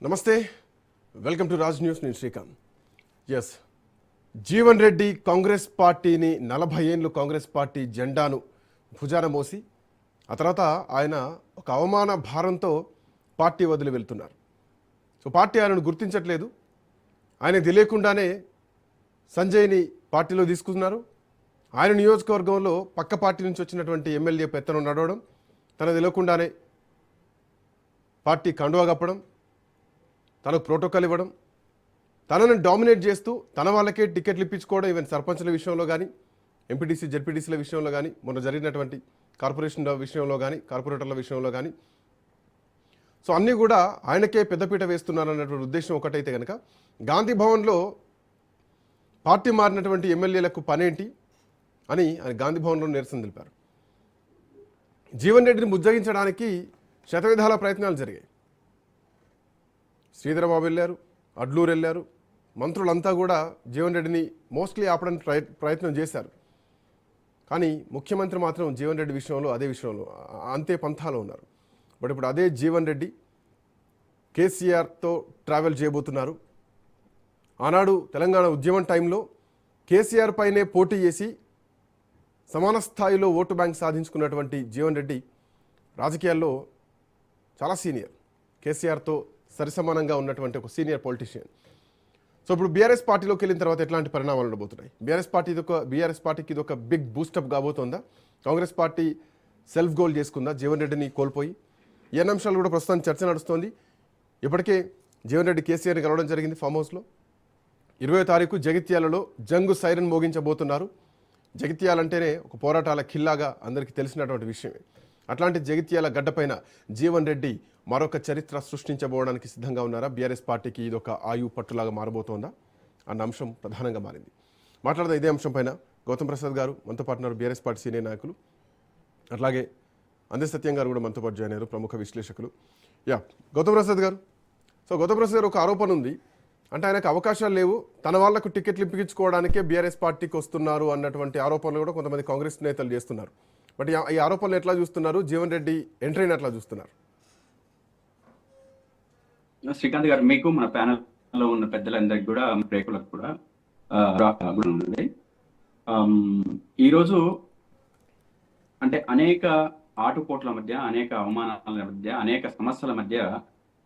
నమస్తే, welcome to Raj news. నేను Srikanth. Yes, Jeevan Reddy Congress పార్టీని 40 ఏళ్ళు కాంగ్రెస్ పార్టీ జెండాను భుజాన మోసి ఆ తర్వాత ఆయన ఒక అవమాన భారంతో పార్టీ వదిలి వెళ్తున్నారు. సో పార్టీ ఆయనను గుర్తించట్లేదు. ఆయన తెలియకుండానే సంజయ్ని పార్టీలో తీసుకున్నారు. ఆయన నియోజకవర్గంలో పక్క పార్టీ నుంచి వచ్చినటువంటి ఎమ్మెల్యే పెత్తనం నడవడం, తన తెలియకుండానే పార్టీ కండువా కప్పడం, తనకు ప్రోటోకాల్ ఇవ్వడం, తనను డామినేట్ చేస్తూ తన వాళ్ళకే టికెట్లు ఇప్పించుకోవడం, ఈవెన్ సర్పంచుల విషయంలో కానీ, ఎంపీటీసీ జెడ్పీటీసీల విషయంలో కానీ, మొన్న జరిగినటువంటి కార్పొరేషన్ విషయంలో కానీ, కార్పొరేటర్ల విషయంలో కానీ, సో అన్నీ కూడా ఆయనకే పెద్దపీట వేస్తున్నారన్నటువంటి ఉద్దేశం ఒకటైతే కనుక, గాంధీ భవన్లో పార్టీ మారినటువంటి ఎమ్మెల్యేలకు పనేంటి అని ఆయన గాంధీ భవన్లో నిరసన తెలిపారు. జీవన్ రెడ్డిని ముజ్జగించడానికి శతవిధాల ప్రయత్నాలు జరిగాయి. శ్రీధరబాబు వెళ్ళారు, అడ్లూరు వెళ్ళారు, మంత్రులంతా కూడా జీవన్ రెడ్డిని మోస్ట్లీ ఆపడానికి ప్రయత్నం చేశారు. కానీ ముఖ్యమంత్రి మాత్రం జీవన్ రెడ్డి విషయంలో అదే విషయంలో అంతే పంథాలో ఉన్నారు. బట్ ఇప్పుడు అదే జీవన్ రెడ్డి కేసీఆర్తో ట్రావెల్ చేయబోతున్నారు. ఆనాడు తెలంగాణ ఉద్యమం టైంలో కేసీఆర్ పైనే పోటీ చేసి సమాన స్థాయిలో ఓటు బ్యాంక్ సాధించుకున్నటువంటి జీవన్ రెడ్డి రాజకీయాల్లో చాలా సీనియర్, కేసీఆర్తో సరిసమానంగా ఉన్నటువంటి ఒక సీనియర్ పొలిటీషియన్. సో ఇప్పుడు బీఆర్ఎస్ పార్టీలోకి వెళ్ళిన తర్వాత ఎట్లాంటి పరిణామాలు ఉండబోతున్నాయి? బీఆర్ఎస్ పార్టీకి ఇది ఒక బిగ్ బూస్టప్ కాబోతుందా? కాంగ్రెస్ పార్టీ సెల్ఫ్ గోల్ చేసుకుందా జీవన్ రెడ్డిని కోల్పోయి? ఈ అంశాలు కూడా ప్రస్తుతం చర్చ నడుస్తోంది. ఇప్పటికే జీవన్ రెడ్డి కేసీఆర్ని కలవడం జరిగింది ఫామ్ హౌస్లో. 20వ తారీఖు జగిత్యాలలో జంగు సైరన్ మోగించబోతున్నారు. జగిత్యాలంటేనే ఒక పోరాటాల ఖిల్లాగా అందరికీ తెలిసినటువంటి విషయమే. అట్లాంటి జగిత్యాల గడ్డపైన జీవన్ రెడ్డి మరొక చరిత్ర సృష్టించబోవడానికి సిద్ధంగా ఉన్నారా? బీఆర్ఎస్ పార్టీకి ఇది ఒక ఆయువు పట్టులాగా మారబోతోందా అన్న అంశం ప్రధానంగా మారింది. మాట్లాడదాం ఇదే అంశం పైన. గౌతమ్ ప్రసాద్ గారు మనతో పాటు ఉన్నారు, బీఆర్ఎస్ పార్టీ సీనియర్ నాయకులు. అట్లాగే అందే సత్యం గారు కూడా మనతో పాటు జాయిన్ అయ్యారు, ప్రముఖ విశ్లేషకులు. గౌతమ్ ప్రసాద్ గారు, సో గౌతమ్ ప్రసాద్ గారు, ఒక ఆరోపణ ఉంది, అంటే ఆయనకు అవకాశాలు లేవు, తన వాళ్లకు టికెట్లు ఇప్పించుకోవడానికే బీఆర్ఎస్ పార్టీకి వస్తున్నారు అన్నటువంటి ఆరోపణలు కూడా కొంతమంది కాంగ్రెస్ నేతలు చేస్తున్నారు. బట్ ఈ ఆరోపణలు ఎట్లా చూస్తున్నారు? జీవన్ రెడ్డి ఎంట్రీని ఎట్లా చూస్తున్నారు? శ్రీకాంత్ గారు, మీకు మన ప్యానెల్లో ఉన్న పెద్దలందరికీ కూడా, ప్రేక్షకులకు కూడా ఉంది. ఈరోజు అంటే అనేక ఆటుపోట్ల మధ్య, అనేక అవమానాల మధ్య, అనేక సమస్యల మధ్య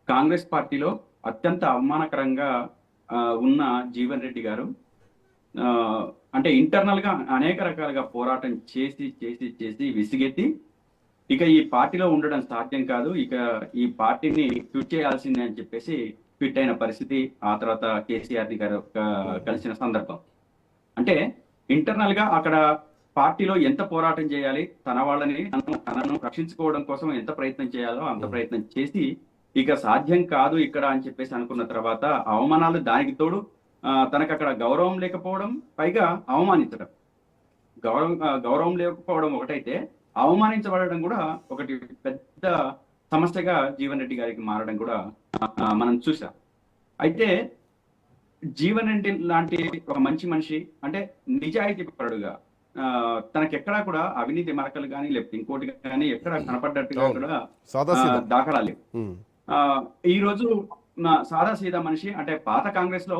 కాంగ్రెస్ పార్టీలో అత్యంత అవమానకరంగా ఉన్న జీవన్ రెడ్డి గారు అంటే ఇంటర్నల్ గా అనేక రకాలుగా పోరాటం చేసి చేసి చేసి విసిగెత్తి ఇక ఈ పార్టీలో ఉండడం సాధ్యం కాదు, ఇక ఈ పార్టీని క్విట్ చేయాల్సిందే అని చెప్పేసి క్విట్ అయిన పరిస్థితి. ఆ తర్వాత కేసీఆర్ గారు కలిసిన సందర్భం. అంటే ఇంటర్నల్ గా అక్కడ పార్టీలో ఎంత పోరాటం చేయాలి, తన వాళ్ళని తనను రక్షించుకోవడం కోసం ఎంత ప్రయత్నం చేయాలో అంత ప్రయత్నం చేసి ఇక సాధ్యం కాదు ఇక్కడ అని చెప్పేసి అనుకున్న తర్వాత అవమానాలు, దానికి తోడు తనకు అక్కడ గౌరవం లేకపోవడం, పైగా అవమానించడం. గౌరవం లేకపోవడం ఒకటైతే, అవమానించబడడం కూడా ఒకటి పెద్ద సమస్యగా జీవన్ రెడ్డి గారికి మారడం కూడా మనం చూసాం. అయితే జీవన్ రెడ్డి లాంటి ఒక మంచి మనిషి, అంటే నిజాయితీ పరుడుగా, తనకెక్కడా కూడా అవినీతి మరకలు కానీ లేకపోతే ఇంకోటి కానీ ఎక్కడ కనపడ్డట్టుగా కూడా దాఖలాలు లేవు. ఈ రోజు సాదా సీదా మనిషి, అంటే పాత కాంగ్రెస్ లో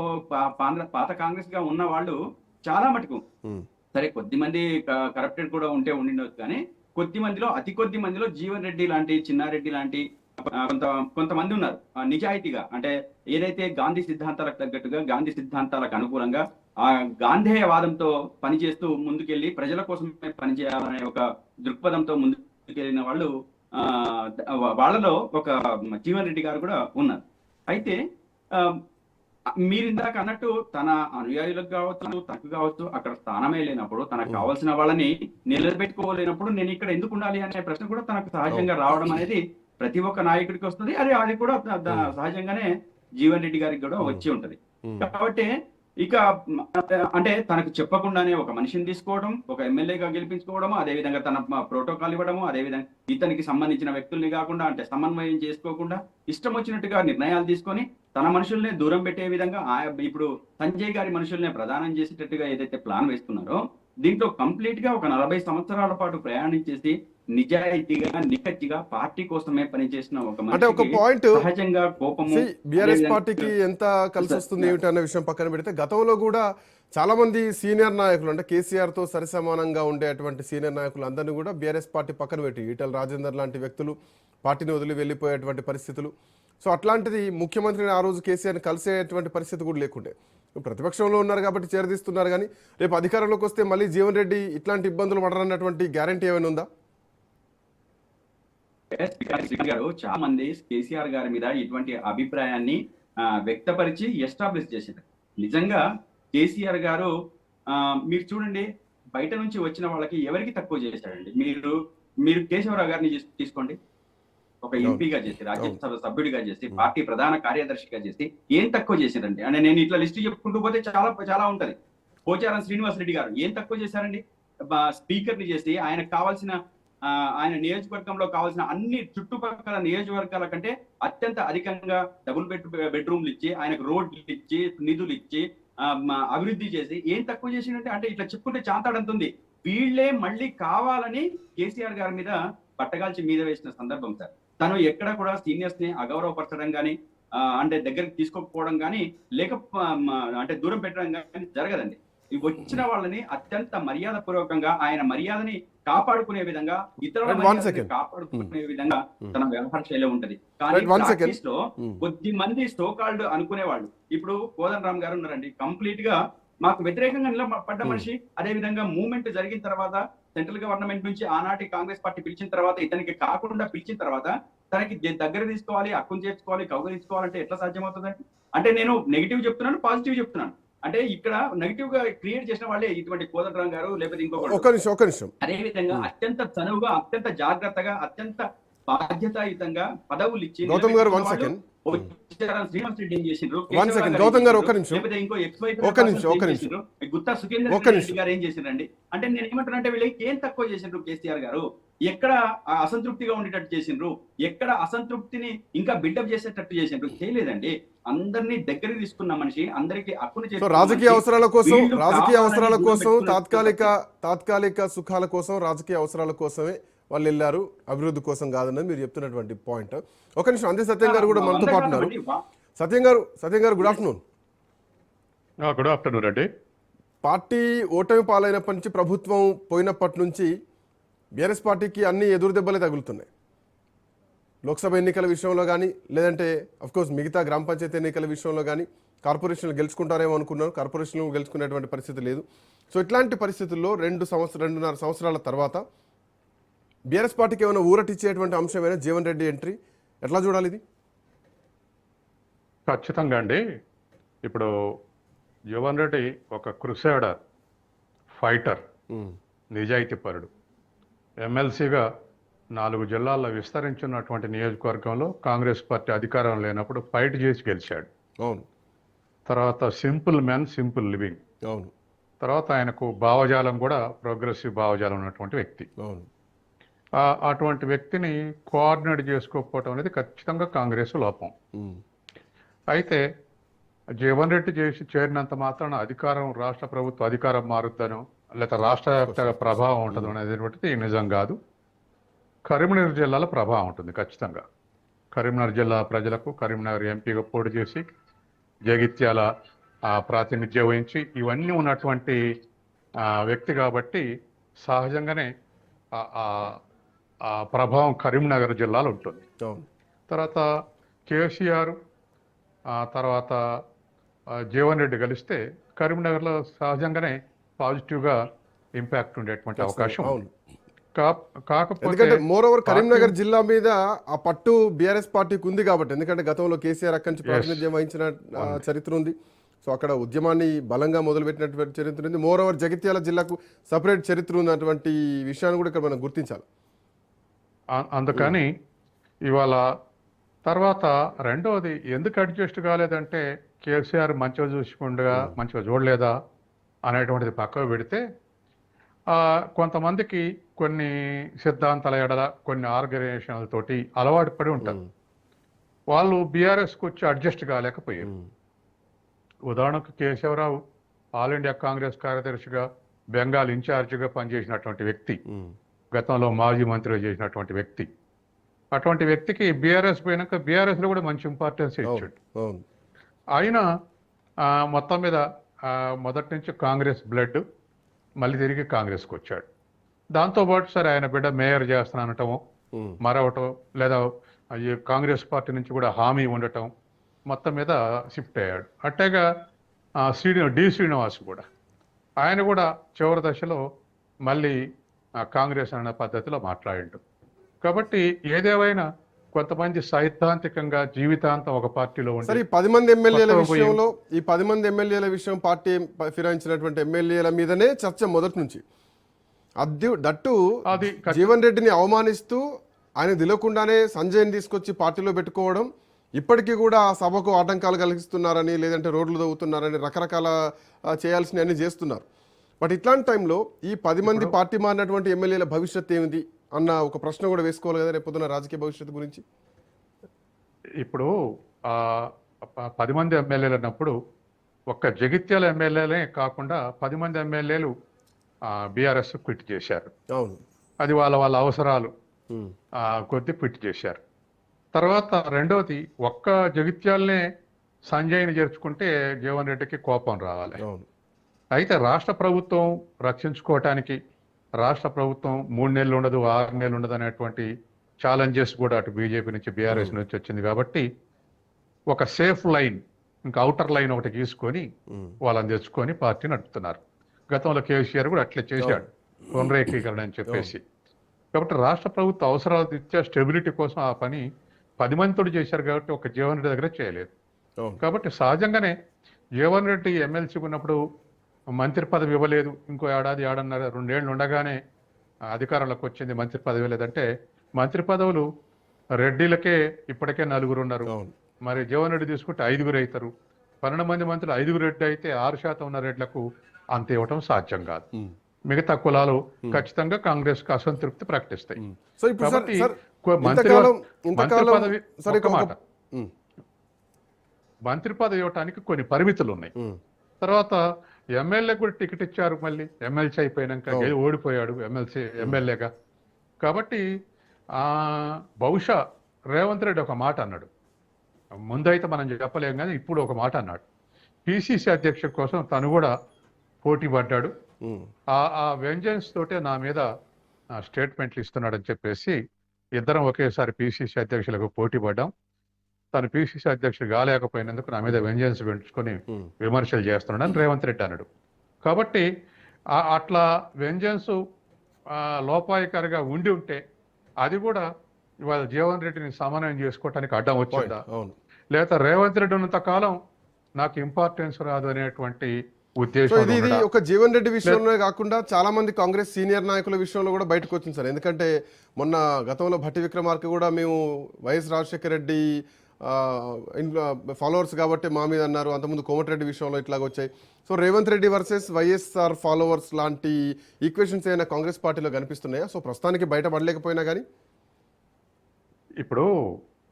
పాత కాంగ్రెస్ గా ఉన్న వాళ్ళు చాలా మటుకు, సరే కొద్ది మంది కరప్టెడ్ కూడా ఉండిండొచ్చు, కానీ కొద్ది మందిలో, అతి కొద్ది మందిలో జీవన్ రెడ్డి లాంటి, చిన్నారెడ్డి లాంటి కొంతమంది ఉన్నారు నిజాయితీగా. అంటే ఏదైతే గాంధీ సిద్ధాంతాలకు తగ్గట్టుగా, గాంధీ సిద్ధాంతాలకు అనుకూలంగా ఆ గాంధేయవాదంతో పనిచేస్తూ ముందుకెళ్లి ప్రజల కోసమే పనిచేయాలనే ఒక దృక్పథంతో ముందుకెళ్ళిన వాళ్ళు, వాళ్ళలో ఒక జీవన్ రెడ్డి గారు కూడా ఉన్నారు. అయితే మీరు ఇందాక అన్నట్టు తన అనుయాయులకు కావచ్చు, తనకు కావచ్చు, అక్కడ స్థానమే లేనప్పుడు, తనకు కావాల్సిన వాళ్ళని నిలబెట్టుకోలేనప్పుడు నేను ఇక్కడ ఎందుకు ఉండాలి అనే ప్రశ్న కూడా తనకు సహజంగా రావడం అనేది ప్రతి ఒక్క నాయకుడికి వస్తుంది. అది కూడా సహజంగానే జీవన్ రెడ్డి గారికి కూడా వచ్చి ఉంటది. కాబట్టి ఇక అంటే తనకు చెప్పకుండానే ఒక మనిషిని తీసుకోవడం, ఒక ఎమ్మెల్యేగా గెలిపించుకోవడము, అదేవిధంగా తన ప్రోటోకాల్ ఇవ్వడము, అదేవిధంగా ఇతనికి సంబంధించిన వ్యక్తుల్ని కాకుండా, అంటే సమన్వయం చేసుకోకుండా ఇష్టం వచ్చినట్టుగా నిర్ణయాలు తీసుకొని తన మనుషుల్నే దూరం పెట్టే విధంగా, ఇప్పుడు సంజయ్ గారి మనుషుల్నే ప్రదానం చేసేటట్టుగా ఏదైతే ప్లాన్ వేస్తున్నారో దీంట్లో కంప్లీట్ గా ఒక 40 సంవత్సరాల పాటు ప్రయాణించేసి నిజాయితీగా నిక్కచ్చిగా పార్టీ కోసమే పనిచేసిన ఒక అంటే ఒక మనిషికి పాయింట్ సహజంగా కోపము బీఆర్ఎస్ అదేవిధంగా పార్టీకి ఎంత కలిసి వస్తుంది ఏమిటి అన్న విషయం పక్కన పెడితే గతంలో కూడా చాలా మంది సీనియర్ నాయకులు అంటే కేసీఆర్ తో సరిసమానంగా ఉండేటువంటి సీనియర్ నాయకులు అందరినీ కూడా బీఆర్ఎస్ పార్టీ పక్కన పెట్టి ఈటల రాజేందర్ లాంటి వ్యక్తులు పార్టీని వదిలి వెళ్ళిపోయేటువంటి పరిస్థితులు. సో అట్లాంటిది ముఖ్యమంత్రిని ఆ రోజు కేసీఆర్ని కలిసేటువంటి పరిస్థితి కూడా లేకుండే. ప్రతిపక్షంలో ఉన్నారు కాబట్టి చేరదీస్తున్నారు, కానీ రేపు అధికారంలోకి వస్తే మళ్ళీ జీవన్ రెడ్డి ఇట్లాంటి ఇబ్బందులు పడరన్నటువంటి గ్యారంటీ ఏమైనా ఉందా? శ్రీకాంత్ గారు చాలా మంది కేసీఆర్ గారి మీద ఇటువంటి అభిప్రాయాన్ని వ్యక్తపరిచి ఎస్టాబ్లిష్ చేశారు. నిజంగా కేసీఆర్ గారు మీరు చూడండి, బయట నుంచి వచ్చిన వాళ్ళకి ఎవరికి తక్కువ చేశారండి. మీరు కేశవరావు గారిని తీసుకోండి, ఒక ఎంపీగా చేసి, రాజ్యసభ సభ్యుడిగా చేసి, పార్టీ ప్రధాన కార్యదర్శిగా చేసి ఏం తక్కువ చేశారండి అంటే నేను ఇట్లా లిస్ట్ చెప్పుకుంటూ పోతే చాలా చాలా ఉంటది. పోచారం శ్రీనివాస్ రెడ్డి గారు ఏం తక్కువ చేశారండి? స్పీకర్ ని చేసి ఆయనకు కావాల్సిన ఆయన నియోజకవర్గంలో కావాల్సిన అన్ని చుట్టుపక్కల నియోజకవర్గాల కంటే అత్యంత అధికంగా డబుల్ బెడ్రూమ్లు ఇచ్చి, ఆయనకు రోడ్లు ఇచ్చి, నిధులు ఇచ్చి అభివృద్ధి చేసి ఏం తక్కువ చేసిందంటే అంటే ఇట్లా చెప్పుకుంటే చాంతాడంతుంది. వీళ్ళే మళ్ళీ కావాలని కేసీఆర్ గారి మీద పట్టగాల్చి మీద వేసిన సందర్భం సార్. తను ఎక్కడ కూడా సీనియర్స్ ని అగౌరవపరచడం కానీ అంటే దగ్గరికి తీసుకోకపోవడం కానీ అంటే దూరం పెట్టడం కానీ జరగదండి. వచ్చిన వాళ్ళని అత్యంత మర్యాద పూర్వకంగా ఆయన మర్యాదని కాపాడుకునే విధంగా, ఇతరుల కాపాడుకునే విధంగా తన వ్యవహార శైలి ఉంటది. కానీ ప్రాక్టీస్ లో కొద్ది మంది సోకాల్డ్ అనుకునే వాళ్ళు, ఇప్పుడు కోదండరామ్ గారు ఉన్నారండి, కంప్లీట్ గా మాకు వ్యతిరేకంగా నిలబడ్డ మనిషి. అదే విధంగా మూవ్మెంట్ జరిగిన తర్వాత సెంట్రల్ గవర్నమెంట్ నుంచి ఆనాటి కాంగ్రెస్ పార్టీ పిలిచిన తర్వాత ఇతనికి కాకుండా పిలిచిన తర్వాత తనకి దగ్గర తీసుకోవాలి, హక్కును చేర్చుకోవాలి, కౌగలించుకోవాలంటే ఎట్లా సాధ్యమవుతుందండి? అంటే నేను నెగిటివ్ చెప్తున్నాను, పాజిటివ్ చెప్తున్నాను. అంటే ఇక్కడ నెగిటివ్ గా క్రియేట్ చేసిన వాళ్ళే ఇటువంటి కోదండరామ్ గారు లేకపోతే ఇంకొకరు. అదే విధంగా అత్యంత చనువుగా, అత్యంత జాగ్రత్తగా, అత్యంత బాధ్యతాయుతంగా పదవులు ఇచ్చి గౌతమ్ గారు శ్రీనివాస్ రెడ్డి ఏం చేసిండ్రు, గుత్తా సుఖేంద్ర రెడ్డి గారు ఏం చేసిండ్రండి? అంటే నేను ఏమంటానంటే వీళ్ళకి ఏం తక్కువ చేసిండ్రు కేసీఆర్ గారు? ఎక్కడ అసంతృప్తిగా ఉండేటట్టు చేసిండ్రు? ఎక్కడ అసంతృప్తిని ఇంకా బిల్డప్ చేసేటట్టు చేసిండ్రు? చేయలేదండి. అందరినీ దగ్గరికి తీసుకున్న మనిషి, అందరికి హక్కును రాజకీయ అవసరాల కోసం తాత్కాలిక సుఖాల కోసం, రాజకీయ అవసరాల కోసమే వాళ్ళు వెళ్ళారు, అభివృద్ధి కోసం కాదన్నది మీరు చెప్తున్నటువంటి పాయింట్. ఒక నిమిషం, అంతే సత్యం గారు కూడా మనతో పాటు ఉన్నారు. సత్యం గారు గుడ్ ఆఫ్టర్నూన్. గుడ్ ఆఫ్టర్నూన్ అండి. పార్టీ ఓటమి పాలైనప్పటి నుంచి, ప్రభుత్వం పోయినప్పటి నుంచి బీఆర్ఎస్ పార్టీకి అన్ని ఎదురు దెబ్బలే తగులుతున్నాయి. లోక్సభ ఎన్నికల విషయంలో కానీ, లేదంటే అఫ్కోర్స్ మిగతా గ్రామ పంచాయతీ ఎన్నికల విషయంలో కానీ కార్పొరేషన్లు గెలుచుకుంటారేమో అనుకున్నారు, కార్పొరేషన్లు గెలుచుకునేటువంటి పరిస్థితి లేదు. సో ఇట్లాంటి పరిస్థితుల్లో 2.5 సంవత్సరాల తర్వాత బీఆర్ఎస్ పార్టీకి ఏమైనా ఊరటిచ్చేటువంటి అంశమైనా జీవన్ రెడ్డి ఎంట్రీ ఎట్లా చూడాలి ఇది? ఖచ్చితంగా అండి. ఇప్పుడు జీవన్ రెడ్డి ఒక క్రుసేడర్, ఫైటర్, నిజాయితీపరుడు. ఎమ్మెల్సీగా 4 జిల్లాల్లో విస్తరించున్నటువంటి నియోజకవర్గంలో కాంగ్రెస్ పార్టీ అధికారం లేనప్పుడు ఫైట్ చేసి గెలిచాడు. అవును. తర్వాత సింపుల్ మ్యాన్, సింపుల్ లివింగ్. అవును. తర్వాత ఆయనకు భావజాలం కూడా ప్రోగ్రెసివ్ భావజాలం ఉన్నటువంటి వ్యక్తి. అవును. అటువంటి వ్యక్తిని కోఆర్డినేట్ చేసుకోకపోవటం అనేది ఖచ్చితంగా కాంగ్రెస్ లోపం. అయితే జీవన్ రెడ్డి చేరినంత మాత్రాన రాష్ట్ర ప్రభుత్వ అధికారం మారుద్దనో, లేకపోతే రాష్ట్ర వ్యాప్తంగా ప్రభావం ఉంటుంది అనేటువంటిది నిజం కాదు. కరీంనగర్ జిల్లాలో ప్రభావం ఉంటుంది ఖచ్చితంగా. కరీంనగర్ జిల్లా ప్రజలకు కరీంనగర్ ఎంపీగా పోటీ చేసి జగిత్యాల ప్రాతినిధ్యం వహించి ఇవన్నీ ఉన్నటువంటి వ్యక్తి కాబట్టి సహజంగానే ఆ ప్రభావం కరీంనగర్ జిల్లాలో ఉంటుంది. తర్వాత కేసీఆర్ తర్వాత జీవన్ రెడ్డి కలిస్తే కరీంనగర్లో సహజంగానే పాజిటివ్గా ఇంపాక్ట్ ఉండేటువంటి అవకాశం ఉంది. కాకపోతే మోర్ ఓవర్ కరీంనగర్ జిల్లా మీద ఆ పట్టు బీఆర్ఎస్ పార్టీకి ఉంది కాబట్టి, ఎందుకంటే గతంలో కేసీఆర్ అక్కడి నుంచి ప్రాతినిధ్యం వహించిన చరిత్ర ఉంది. సో అక్కడ ఉద్యమాన్ని బలంగా మొదలుపెట్టినటువంటి చరిత్ర ఉంది. మోర్ ఓవర్ జగిత్యాల జిల్లాకు సపరేట్ చరిత్ర ఉన్నటువంటి విషయాన్ని కూడా ఇక్కడ మనం గుర్తించాలి. అందుకని ఇవాళ తర్వాత రెండవది ఎందుకు అడ్జస్ట్ కాలేదంటే కేసీఆర్ మంచిగా చూసుకుండగా మంచిగా చూడలేదా అనేటువంటిది పక్కకు పెడితే, కొంతమందికి కొన్ని సిద్ధాంతాల ఎడల కొన్ని ఆర్గనైజేషన్లతోటి అలవాటు పడి ఉంటారు. వాళ్ళు బీఆర్ఎస్కి వచ్చి అడ్జస్ట్ కాలేకపోయారు. ఉదాహరణకు కేశవరావు ఆల్ ఇండియా కాంగ్రెస్ కార్యదర్శిగా బెంగాల్ ఇన్ఛార్జిగా పనిచేసినటువంటి వ్యక్తి, గతంలో మాజీ మంత్రిగా చేసినటువంటి వ్యక్తి. అటువంటి వ్యక్తికి బీఆర్ఎస్ పోయినాక బీఆర్ఎస్లో కూడా మంచి ఇంపార్టెన్స్ ఇచ్చాడు. అవును. ఆయన మొత్తం మీద మొదటి నుంచి కాంగ్రెస్ బ్లడ్, మళ్ళీ తిరిగి కాంగ్రెస్కి వచ్చాడు. దాంతోపాటు సరే ఆయన బిడ్డ మేయర్ చేస్తానటము మరవటం, లేదా ఈ కాంగ్రెస్ పార్టీ నుంచి కూడా హామీ ఉండటం, మొత్తం మీద షిఫ్ట్ అయ్యాడు. అట్టేగా శ్రీనివాస్ కూడా, ఆయన కూడా చివరి దశలో మళ్ళీ కాంగ్రెస్ అన్న పద్ధతిలో మాట్లాడిండు. కాబట్టి ఏదేమైనా కొంతమంది సైద్ధాంతికంగా జీవితాంతం ఒక పార్టీలో సరే, ఈ 10 మంది ఎమ్మెల్యేల విషయంలో, ఈ 10 మంది ఎమ్మెల్యేల విషయం, పార్టీ ఫిరాయించినటువంటి ఎమ్మెల్యేల మీదనే చర్చ మొదటి నుంచి. దట్టు జీవన్ రెడ్డిని అవమానిస్తూ ఆయన తెలియకుండానే సంజయ్ని తీసుకొచ్చి పార్టీలో పెట్టుకోవడం, ఇప్పటికీ కూడా ఆ సభకు ఆటంకాలు కలిగిస్తున్నారని, లేదంటే రోడ్లు తవ్వుతున్నారని రకరకాల చేయాల్సినవన్నీ చేస్తున్నారు. బట్ ఇట్లాంటి టైంలో ఈ 10 మంది పార్టీ మారినటువంటి ఎమ్మెల్యేల భవిష్యత్ ఏమిటి అన్న ఒక ప్రశ్న కూడా వేసుకోవాలి కదా రేపొద్దున రాజకీయ భవిష్యత్తు గురించి. ఇప్పుడు 10 మంది ఎమ్మెల్యేలు అన్నప్పుడు ఒక్క జగిత్యాల ఎమ్మెల్యేలే కాకుండా 10 మంది ఎమ్మెల్యేలు బీఆర్ఎస్ క్విట్ చేశారు. అవును, అది వాళ్ళ అవసరాలు కొద్ది క్విట్ చేశారు. తర్వాత రెండవది, ఒక్క జగిత్యాలనే సంజయ్ని చేర్చుకుంటే జీవన్ రెడ్డికి కోపం రావాలి. అయితే రాష్ట్ర ప్రభుత్వం రక్షించుకోవటానికి, రాష్ట్ర ప్రభుత్వం 3 నెలలు ఉండదు, 6 నెలలు ఉండదు అనేటువంటి ఛాలెంజెస్ కూడా అటు బీజేపీ నుంచి బీఆర్ఎస్ నుంచి వచ్చింది. కాబట్టి ఒక సేఫ్ లైన్, ఇంకా అవుటర్ లైన్ ఒకటి తీసుకొని వాళ్ళని తెచ్చుకొని పార్టీ నడుపుతున్నారు. గతంలో కేసీఆర్ కూడా అట్లే చేశాడు, పునరేకీకరణ అని చెప్పేసి. కాబట్టి రాష్ట్ర ప్రభుత్వ అవసరాల రీత్యా స్టెబిలిటీ కోసం ఆ పని 10 మందితో చేశారు. కాబట్టి ఒక జీవన్ రెడ్డి దగ్గర చేయలేదు. కాబట్టి సహజంగానే జీవన్ రెడ్డి ఎమ్మెల్సీ ఉన్నప్పుడు మంత్రి పదవి ఇవ్వలేదు. ఇంకో ఏడన్నర 2 ఏళ్ళు ఉండగానే అధికారంలోకి వచ్చింది, మంత్రి పదవి ఇవ్వలేదంటే. మంత్రి పదవులు రెడ్డిలకే ఇప్పటికే 4 ఉన్నారు. మరి జీవన్ రెడ్డి తీసుకుంటే 5 అవుతారు. 12 మంది మంత్రులు 5 రెడ్డి అయితే 6% ఉన్న రెడ్లకు అంత ఇవ్వటం సాధ్యం కాదు. మిగతా కులాలు ఖచ్చితంగా కాంగ్రెస్ కు అసంతృప్తి ప్రకటిస్తాయి. కాబట్టి మంత్రి పదవి ఇవ్వటానికి కొన్ని పరిమితులు ఉన్నాయి. తర్వాత ఎమ్మెల్యే కూడా టికెట్ ఇచ్చారు. మళ్ళీ ఎమ్మెల్సీ అయిపోయినాక ఓడిపోయాడు ఎమ్మెల్యేగా. కాబట్టి బహుశా రేవంత్ రెడ్డి ఒక మాట అన్నాడు, ముందైతే మనం చెప్పలేం కానీ ఇప్పుడు ఒక మాట అన్నాడు. పిసిసి అధ్యక్షుడి కోసం తను కూడా పోటీ పడ్డాడు. ఆ వెంజన్స్ తోటే నా మీద స్టేట్మెంట్లు ఇస్తున్నాడని చెప్పేసి ఇద్దరం ఒకేసారి పిసిసి అధ్యక్షులకు పోటీ పడ్డాం. తను పిసిసి అధ్యక్షుడు కాలేకపోయినందుకు నా మీద వెంజన్స్ పెంచుకొని విమర్శలు చేస్తున్నాడని రేవంత్ రెడ్డి అన్నాడు. కాబట్టి అట్లా వెంజన్స్ లోపాయకారిగా ఉండి ఉంటే అది కూడా ఇవాళ జీవన్ రెడ్డిని సమన్వయం చేసుకోవటానికి అడ్డం వచ్చిందా, లేదా రేవంత్ రెడ్డి ఉన్నంత కాలం నాకు ఇంపార్టెన్స్ రాదు అనేటువంటి ఉద్దేశం. ఇది ఒక జీవన్ రెడ్డి విషయంలోనే కాకుండా చాలా మంది కాంగ్రెస్ సీనియర్ నాయకుల విషయంలో కూడా బయటకు వచ్చింది సార్. ఎందుకంటే మొన్న గతంలో భట్టి విక్రమార్క కూడా మేము వైఎస్ రాజశేఖర రెడ్డి ఫాలోవర్స్ కాబట్టి మా మీద అన్నారు, అంతకుముందు కోమటిరెడ్డి విషయంలో ఇట్లాగ వచ్చాయి. So Revanth Reddy versus YSR followers లాంటి ఈక్వేషన్స్ ఏమైనా కాంగ్రెస్ పార్టీలో కనిపిస్తున్నాయా? సో ప్రస్తుతానికి బయటపడలేకపోయినా కానీ ఇప్పుడు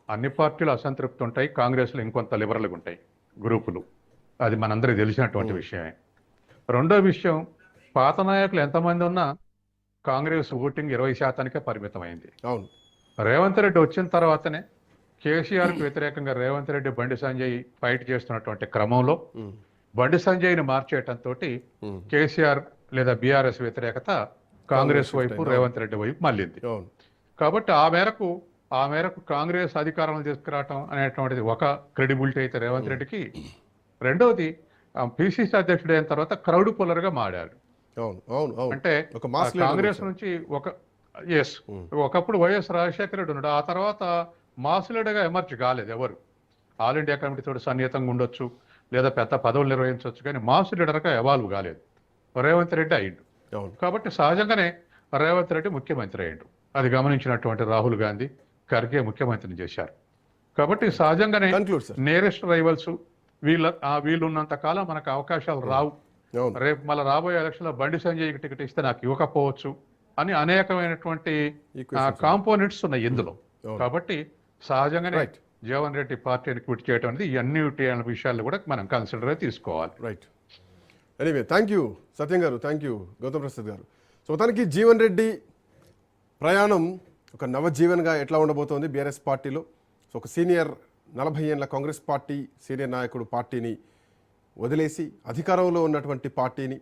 అన్ని పార్టీలు అసంతృప్తి ఉంటాయి. కాంగ్రెస్లో ఇంకొంత లిబరల్గా ఉంటాయి గ్రూపులు, అది మనందరికీ తెలిసినటువంటి విషయమే. రెండో విషయం, పాత నాయకులు ఎంతమంది ఉన్నా కాంగ్రెస్ ఓటింగ్ 20%కే పరిమితమైంది. అవును, రేవంత్ రెడ్డి వచ్చిన తర్వాతనే కేసీఆర్కు వ్యతిరేకంగా రేవంత్ రెడ్డి బండి సంజయ్ ఫైట్ చేస్తున్నటువంటి క్రమంలో బండి సంజయ్ని మార్చేయటంతో కేసీఆర్ లేదా బీఆర్ఎస్ వ్యతిరేకత కాంగ్రెస్ వైపు, రేవంత్ రెడ్డి వైపు మళ్ళింది. కాబట్టి ఆ మేరకు కాంగ్రెస్ అధికారంలో తీసుకురావటం అనేటువంటిది ఒక క్రెడిబిలిటీ అయితే రేవంత్ రెడ్డికి. రెండవది, పిసిసి అధ్యక్షుడు అయిన తర్వాత క్రౌడ్ పుల్లర్ గా మారాడు. అంటే కాంగ్రెస్ నుంచి ఒకప్పుడు వైఎస్ రాజశేఖర రెడ్డి ఉన్నాడు, ఆ తర్వాత మాస్ లీడర్గా ఎమర్జ్ కాలేదు ఎవరు. ఆల్ ఇండియా కమిటీతో సన్నిహితంగా ఉండొచ్చు, లేదా పెద్ద పదవులు నిర్వహించవచ్చు, కానీ మాస్ లీడర్గా ఎవాల్వ్ కాలేదు. రేవంత్ రెడ్డి అయ్యిండు. కాబట్టి సహజంగానే రేవంత్ రెడ్డి ముఖ్యమంత్రి అయ్యిండు. అది గమనించినటువంటి రాహుల్ గాంధీ, ఖర్గే ముఖ్యమంత్రిని చేశారు. కాబట్టి సహజంగానే నియరెస్ట్ రైవల్స్ వీళ్ళు ఉన్నంత కాలం మనకు అవకాశాలు రావు. రేపు మళ్ళీ రాబోయే ఎలక్షన్లో బండి సంజయ్కి టికెట్ ఇస్తే నాకు ఇవ్వకపోవచ్చు అని అనేకమైనటువంటి కాంపోనెంట్స్ ఉన్నాయి ఇందులో. కాబట్టి సహజంగానే జీవన్ రెడ్డి పార్టీని క్విట్ చేయడం అనేది ఈ అన్ని విషయాలు కూడా మనం కన్సిడర్ తీసుకోవాలి. రైట్. ఎనీవే థ్యాంక్ యూ సత్యం గారు, థ్యాంక్ యూ గౌతమ్ ప్రసాద్ గారు. సో మొత్తానికి జీవన్ రెడ్డి ప్రయాణం ఒక నవజీవన్గా ఎట్లా ఉండబోతోంది బీఆర్ఎస్ పార్టీలో. సో ఒక సీనియర్ 40 ఏళ్ల కాంగ్రెస్ పార్టీ సీనియర్ నాయకుడు పార్టీని వదిలేసి అధికారంలో ఉన్నటువంటి పార్టీని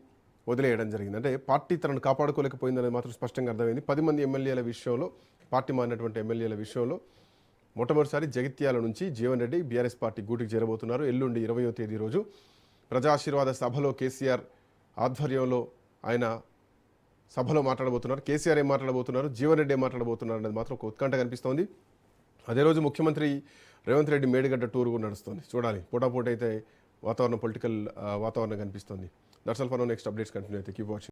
వదిలేయడం జరిగింది. అంటే పార్టీ తనను కాపాడుకోలేకపోయిందనేది మాత్రం స్పష్టంగా అర్థమైంది. 10 మంది ఎమ్మెల్యేల విషయంలో, పార్టీ మారినటువంటి ఎమ్మెల్యేల విషయంలో మొట్టమొదటిసారి జగిత్యాల నుంచి జీవన్ రెడ్డి బీఆర్ఎస్ పార్టీ గూటికి చేరబోతున్నారు. ఎల్లుండి 20వ తేదీ రోజు ప్రజాశీర్వాద సభలో కేసీఆర్ ఆధ్వర్యంలో ఆయన సభలో మాట్లాడబోతున్నారు. కేసీఆర్ ఏం మాట్లాడబోతున్నారు, జీవన్ రెడ్డి ఏం మాట్లాడబోతున్నారు అనేది మాత్రం ఒక ఉత్కంఠ కనిపిస్తోంది. అదే రోజు ముఖ్యమంత్రి రేవంత్ రెడ్డి మేడిగడ్డ టూర్ కూడా నడుస్తుంది. చూడాలి, పోటాపోటీ అయితే వాతావరణం, పొలిటికల్ వాతావరణం కనిపిస్తుంది. That's all for now. Next updates continue అయితే కీప్ వాచింగ్.